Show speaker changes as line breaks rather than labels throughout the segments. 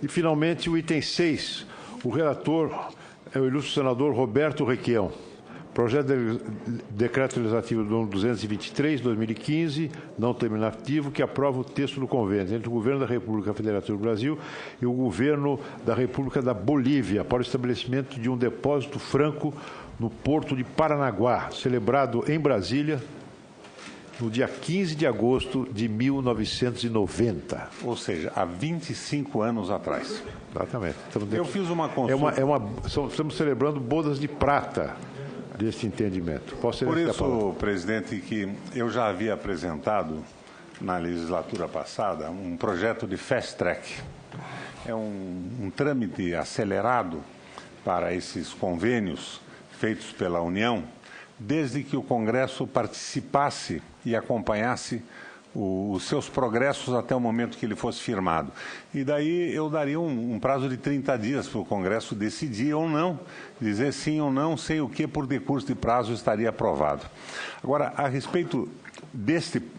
E, finalmente, o item 6. O relator é o ilustre senador Roberto Requião. Projeto de decreto legislativo número 223, 2015, não terminativo, que aprova o texto do convênio entre o Governo da República Federativa do Brasil e o Governo da República da Bolívia para o estabelecimento de um depósito franco no Porto de Paranaguá, celebrado em Brasília no dia 15 de agosto de 1990.
Ou seja, há 25 anos atrás.
Exatamente.
Eu fiz uma consulta...
Estamos celebrando bodas de prata desse entendimento.
Por isso, presidente, que eu já havia apresentado na legislatura passada um projeto de fast track. É um trâmite acelerado para esses convênios feitos pela União, desde que o Congresso participasse e acompanhasse os seus progressos até o momento que ele fosse firmado. E daí eu daria um prazo de 30 dias para o Congresso decidir ou não, dizer sim ou não, sei o que por decurso de prazo estaria aprovado. Agora, a respeito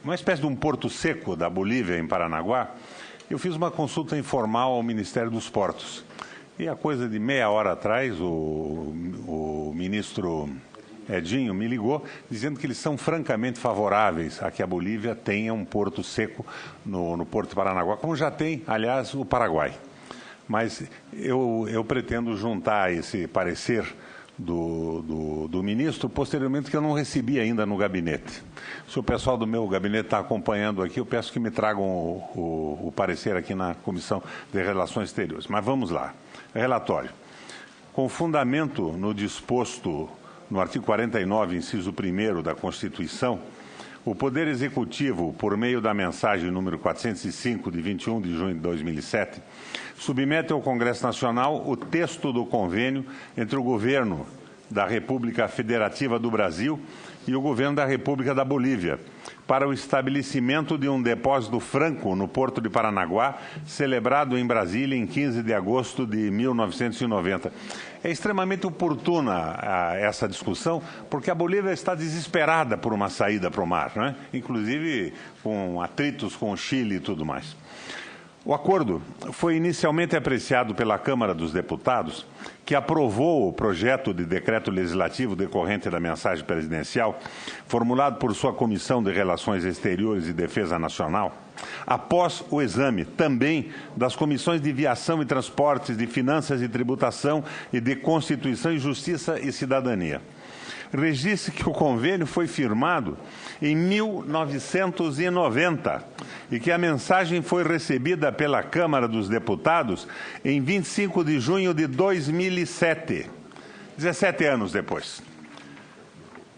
uma espécie de um porto seco da Bolívia, em Paranaguá, eu fiz uma consulta informal ao Ministério dos Portos. E a coisa de meia hora atrás, o ministro Edinho me ligou dizendo que eles são francamente favoráveis a que a Bolívia tenha um porto seco no Porto de Paranaguá, como já tem, aliás, o Paraguai. Mas eu pretendo juntar esse parecer do ministro, posteriormente, que eu não recebi ainda no gabinete. Se o pessoal do meu gabinete está acompanhando aqui, eu peço que me tragam o parecer aqui na Comissão de Relações Exteriores. Mas vamos lá. Relatório. Com fundamento no disposto no artigo 49, inciso 1º da Constituição, o Poder Executivo, por meio da mensagem número 405, de 21 de junho de 2007, submete ao Congresso Nacional o texto do convênio entre o Governo da República Federativa do Brasil e o Governo da República da Bolívia, para o estabelecimento de um depósito franco no Porto de Paranaguá, celebrado em Brasília em 15 de agosto de 1990. É extremamente oportuna essa discussão, porque a Bolívia está desesperada por uma saída para o mar, não é? Inclusive com atritos com o Chile e tudo mais. O acordo foi inicialmente apreciado pela Câmara dos Deputados, que aprovou o projeto de decreto legislativo decorrente da mensagem presidencial, formulado por sua Comissão de Relações Exteriores e Defesa Nacional, após o exame também das Comissões de Viação e Transportes, de Finanças e Tributação e de Constituição e Justiça e Cidadania. Registre que o convênio foi firmado em 1990 e que a mensagem foi recebida pela Câmara dos Deputados em 25 de junho de 2007, 17 anos depois.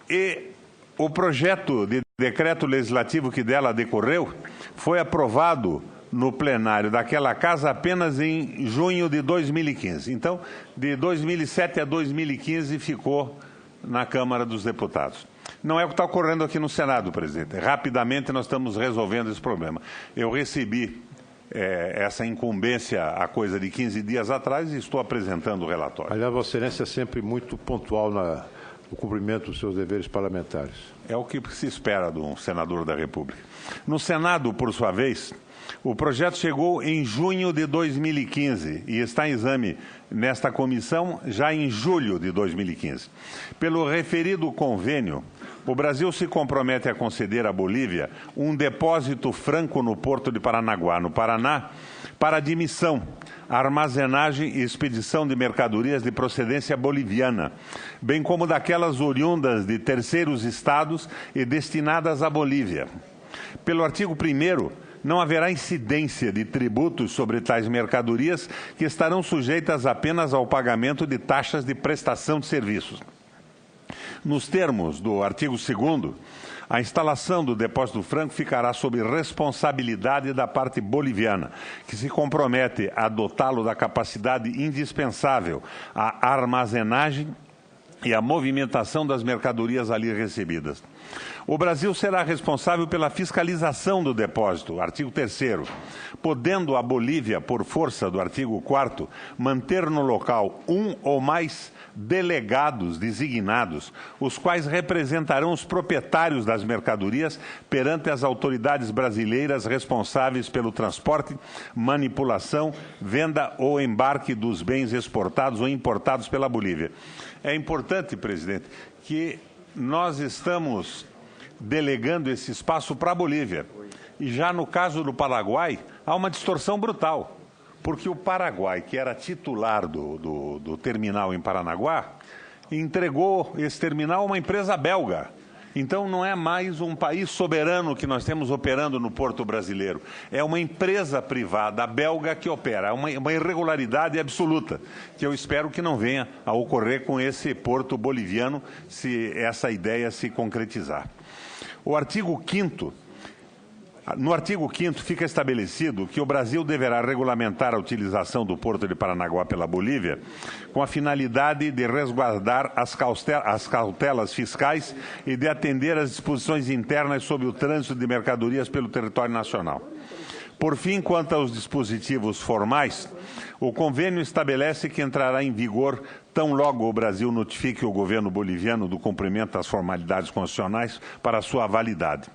E o projeto de decreto legislativo que dela decorreu foi aprovado no plenário daquela casa apenas em junho de 2015. Então, de 2007 a 2015 ficou na Câmara dos Deputados. Não é o que está ocorrendo aqui no Senado, presidente. Rapidamente nós estamos resolvendo esse problema. Eu recebi essa incumbência há coisa de 15 dias atrás e estou apresentando o relatório.
Aliás, Vossa Excelência é sempre muito pontual no cumprimento dos seus deveres parlamentares.
É o que se espera de um senador da República. No Senado, por sua vez, o projeto chegou em junho de 2015 e está em exame nesta comissão já em julho de 2015. Pelo referido convênio, o Brasil se compromete a conceder à Bolívia um depósito franco no Porto de Paranaguá, no Paraná, para admissão, armazenagem e expedição de mercadorias de procedência boliviana, bem como daquelas oriundas de terceiros estados e destinadas à Bolívia. Pelo artigo 1º, não haverá incidência de tributos sobre tais mercadorias que estarão sujeitas apenas ao pagamento de taxas de prestação de serviços. Nos termos do artigo 2º, a instalação do depósito franco ficará sob responsabilidade da parte boliviana, que se compromete a dotá-lo da capacidade indispensável à armazenagem e a movimentação das mercadorias ali recebidas. O Brasil será responsável pela fiscalização do depósito, artigo 3º, podendo a Bolívia, por força do artigo 4º, manter no local um ou mais delegados designados, os quais representarão os proprietários das mercadorias perante as autoridades brasileiras responsáveis pelo transporte, manipulação, venda ou embarque dos bens exportados ou importados pela Bolívia. É importante, presidente, que nós estamos delegando esse espaço para a Bolívia. E já no caso do Paraguai, há uma distorção brutal, porque o Paraguai, que era titular do terminal em Paranaguá, entregou esse terminal a uma empresa belga. Então, não é mais um país soberano que nós temos operando no porto brasileiro. É uma empresa privada belga que opera. É uma irregularidade absoluta, que eu espero que não venha a ocorrer com esse porto boliviano, se essa ideia se concretizar. No artigo 5º fica estabelecido que o Brasil deverá regulamentar a utilização do Porto de Paranaguá pela Bolívia com a finalidade de resguardar as cautelas fiscais e de atender às disposições internas sobre o trânsito de mercadorias pelo território nacional. Por fim, quanto aos dispositivos formais, o convênio estabelece que entrará em vigor tão logo o Brasil notifique o governo boliviano do cumprimento das formalidades constitucionais para sua validade.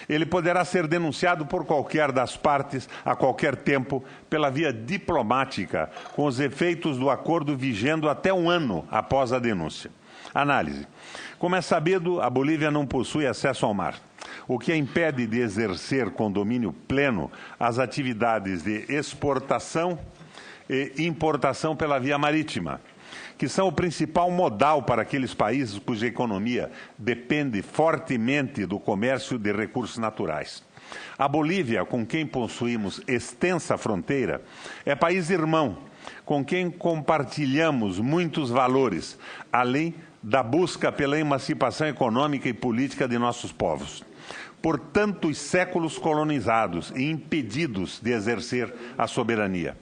Ele poderá ser denunciado por qualquer das partes, a qualquer tempo, pela via diplomática, com os efeitos do acordo vigendo até um ano após a denúncia. Análise. Como é sabido, a Bolívia não possui acesso ao mar, o que a impede de exercer com domínio pleno as atividades de exportação e importação pela via marítima, que são o principal modal para aqueles países cuja economia depende fortemente do comércio de recursos naturais. A Bolívia, com quem possuímos extensa fronteira, é país irmão, com quem compartilhamos muitos valores, além da busca pela emancipação econômica e política de nossos povos. Por tantos séculos colonizados e impedidos de exercer a soberania.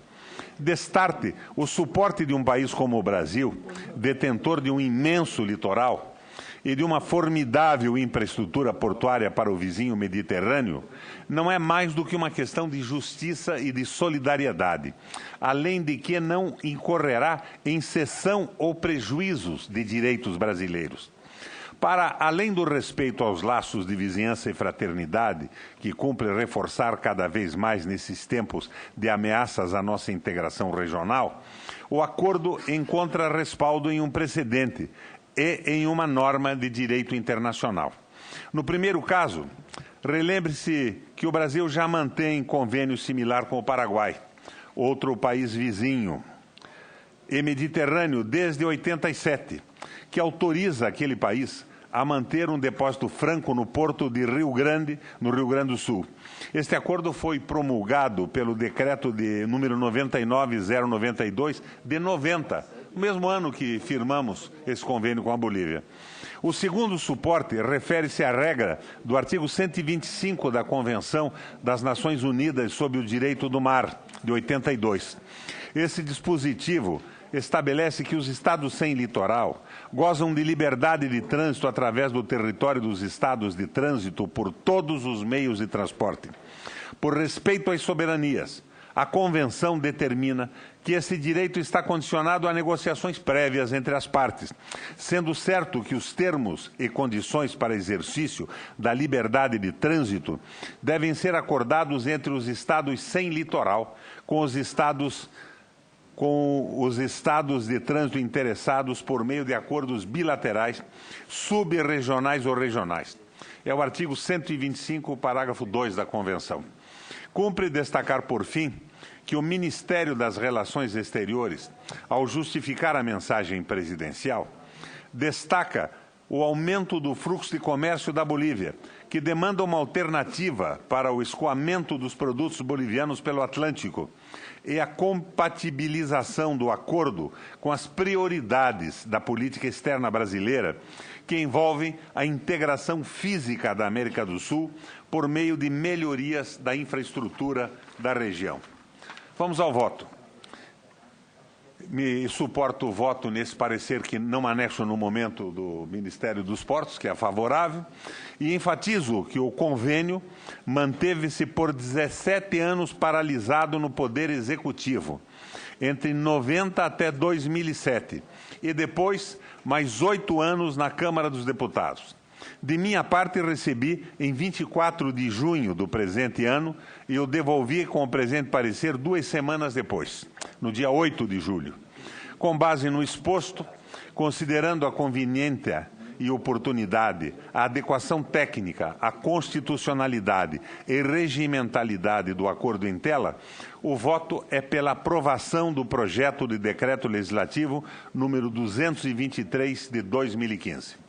Destarte o suporte de um país como o Brasil, detentor de um imenso litoral e de uma formidável infraestrutura portuária para o vizinho Mediterrâneo, não é mais do que uma questão de justiça e de solidariedade, além de que não incorrerá em cessão ou prejuízos de direitos brasileiros. Para além do respeito aos laços de vizinhança e fraternidade, que cumpre reforçar cada vez mais nesses tempos de ameaças à nossa integração regional, o acordo encontra respaldo em um precedente e em uma norma de direito internacional. No primeiro caso, relembre-se que o Brasil já mantém convênio similar com o Paraguai, outro país vizinho e mediterrâneo desde 87, que autoriza aquele país a manter um depósito franco no porto de Rio Grande, no Rio Grande do Sul. Este acordo foi promulgado pelo decreto de número 99.092 de 90, no mesmo ano que firmamos esse convênio com a Bolívia. O segundo suporte refere-se à regra do artigo 125 da Convenção das Nações Unidas sobre o Direito do Mar, de 82. Esse dispositivo estabelece que os estados sem litoral gozam de liberdade de trânsito através do território dos estados de trânsito por todos os meios de transporte. Por respeito às soberanias, a Convenção determina que esse direito está condicionado a negociações prévias entre as partes, sendo certo que os termos e condições para exercício da liberdade de trânsito devem ser acordados entre os estados sem litoral, com os estados de trânsito interessados por meio de acordos bilaterais, subregionais ou regionais. É o artigo 125, parágrafo 2 da Convenção. Cumpre destacar, por fim, que o Ministério das Relações Exteriores, ao justificar a mensagem presidencial, destaca o aumento do fluxo de comércio da Bolívia, que demanda uma alternativa para o escoamento dos produtos bolivianos pelo Atlântico e a compatibilização do acordo com as prioridades da política externa brasileira, que envolvem a integração física da América do Sul por meio de melhorias da infraestrutura da região. Vamos ao voto. me suporto o voto nesse parecer que não anexo no momento do Ministério dos Portos, que é favorável, e enfatizo que o convênio manteve-se por 17 anos paralisado no Poder Executivo, entre 90 até 2007, e depois mais 8 anos na Câmara dos Deputados. De minha parte, recebi em 24 de junho do presente ano e o devolvi com o presente parecer 2 semanas depois, no dia 8 de julho. Com base no exposto, considerando a conveniência e oportunidade, a adequação técnica, a constitucionalidade e regimentalidade do acordo em tela, o voto é pela aprovação do projeto de decreto legislativo número 223 de 2015.